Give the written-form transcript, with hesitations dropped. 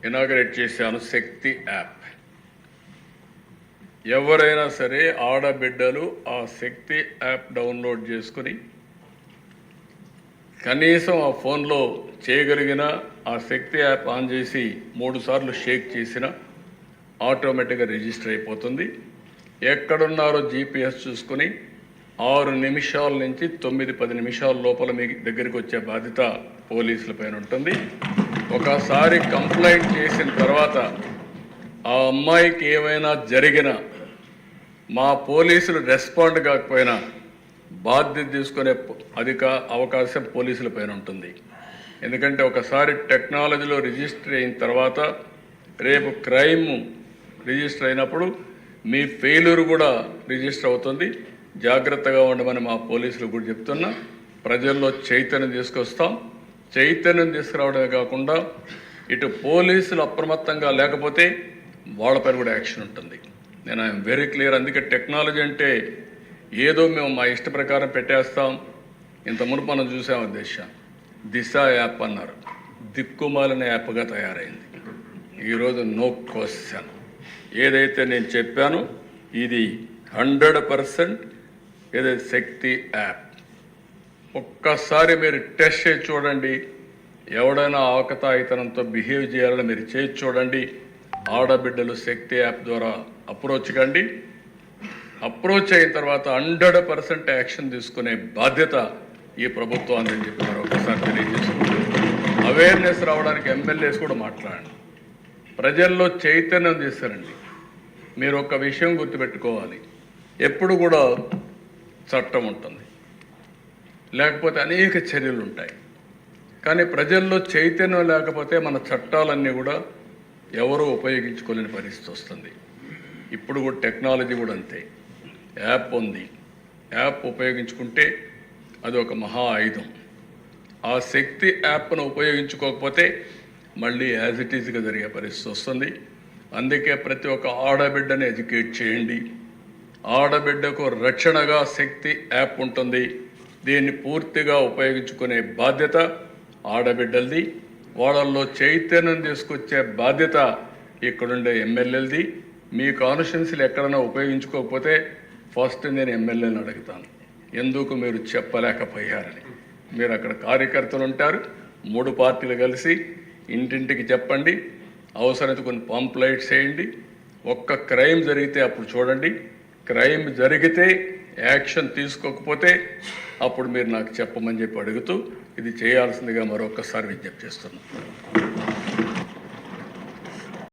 Inaugurate చేశాను శక్తి app. ఎవరైనా సరే ఆడబిడ్డలు ఆ శక్తి యాప్ డౌన్లోడ్ చేసుకుని కనీసం ఆ ఫోన్లో చేయగలిగిన ఆ శక్తి యాప్ ఆన్ చేసి 3 సార్లు షేక్ చేసిన ఆటోమేటిక్గా రిజిస్టర్ అయిపోతుంది. ఎక్కడున్నారో జీపీఎస్ చూసుకుని 6 నిమిషాల నుంచి 9-10 నిమిషాల లోపల మీ దగ్గరికి వచ్చే బాధ్యత పోలీసుల పైన ఉంటుంది. ఒకసారి కంప్లైంట్ చేసిన తర్వాత ఆ అమ్మాయికి ఏమైనా జరిగినా మా పోలీసులు రెస్పాండ్ కాకపోయినా బాధ్యత తీసుకునే అవకాశం పోలీసుల పైన ఉంటుంది. ఎందుకంటే ఒకసారి టెక్నాలజీలో రిజిస్టర్ అయిన తర్వాత రేపు క్రైమ్ రిజిస్టర్ అయినప్పుడు మీ ఫెయిల్యూర్ కూడా రిజిస్టర్ అవుతుంది. జాగ్రత్తగా ఉండమని మా పోలీసులు కూడా చెప్తున్నా. ప్రజల్లో చైతన్యం తీసుకొస్తాం. చైతన్యం తీసుకురావడమే కాకుండా ఇటు పోలీసులు అప్రమత్తంగా లేకపోతే వాళ్ళపైన కూడా యాక్షన్ ఉంటుంది. నేను ఐఎమ్ వెరీ క్లియర్. అందుకే టెక్నాలజీ అంటే ఏదో మేము మా ఇష్ట ప్రకారం పెట్టేస్తాం. ఇంత మునుపు మనం చూసాం దిశ యాప్ అన్నారు, దిక్కుమాలిన యాప్గా తయారైంది. ఈరోజు నో క్వశ్చన్. ఏదైతే నేను చెప్పానో ఇది 100% ఏదైతే శక్తి యాప్. ఒక్కసారి మీరు టెస్ట్ చేసి చూడండి. ఎవడైనా ఆకతాయితనంతో బిహేవ్ చేయాలని మీరు చేసి చూడండి. ఆడబిడ్డలు శక్తి యాప్ ద్వారా అప్రోచ్ కండి. అప్రోచ్ అయిన తర్వాత 100% యాక్షన్ తీసుకునే బాధ్యత ఈ ప్రభుత్వం అని చెప్పి మరొకసారి తెలియజేసుకుంటారు. అవేర్నెస్ రావడానికి ఎమ్మెల్యేస్ కూడా మాట్లాడండి. ప్రజల్లో చైతన్యం తీస్తారండి. మీరు ఒక విషయం గుర్తుపెట్టుకోవాలి, ఎప్పుడు కూడా చట్టం ఉంటుంది, లేకపోతే అనేక చర్యలు ఉంటాయి. కానీ ప్రజల్లో చైతన్యం లేకపోతే మన చట్టాలన్నీ కూడా ఎవరూ ఉపయోగించుకోలేని పరిస్థితి వస్తుంది. ఇప్పుడు కూడా టెక్నాలజీ కూడా అంతే. యాప్ ఉంది, యాప్ ఉపయోగించుకుంటే అది ఒక మహా ఆయుధం. ఆ శక్తి యాప్ను ఉపయోగించుకోకపోతే మళ్ళీ యాజ్ ఇట్ ఈజ్గా జరిగే పరిస్థితి వస్తుంది. అందుకే ప్రతి ఒక్క ఆడబిడ్డని ఎడ్యుకేట్ చేయండి. ఆడబిడ్డకు రక్షణగా శక్తి యాప్ ఉంటుంది. దీన్ని పూర్తిగా ఉపయోగించుకునే బాధ్యత ఆడబిడ్డలది. వాళ్ళల్లో చైతన్యం తీసుకొచ్చే బాధ్యత ఇక్కడుండే ఎమ్మెల్యేలది. మీ కాన్స్టిట్యున్సీలు ఎక్కడైనా ఉపయోగించుకోకపోతే ఫస్ట్ నేను ఎమ్మెల్యేని అడుగుతాను, ఎందుకు మీరు చెప్పలేకపోయారని. మీరు అక్కడ కార్యకర్తలు ఉంటారు, 3 పార్టీలు కలిసి ఇంటింటికి చెప్పండి. అవసరమైతే కొన్ని పాంప్లైట్స్ వేయండి. ఒక్క క్రైమ్ జరిగితే అప్పుడు చూడండి. క్రైమ్ జరిగితే యాక్షన్ తీసుకోకపోతే అప్పుడు మీరు నాకు చెప్పమని చెప్పి అడుగుతూ ఇది చేయాల్సిందిగా మరొకసారి విజ్ఞప్తి చేస్తున్నాను.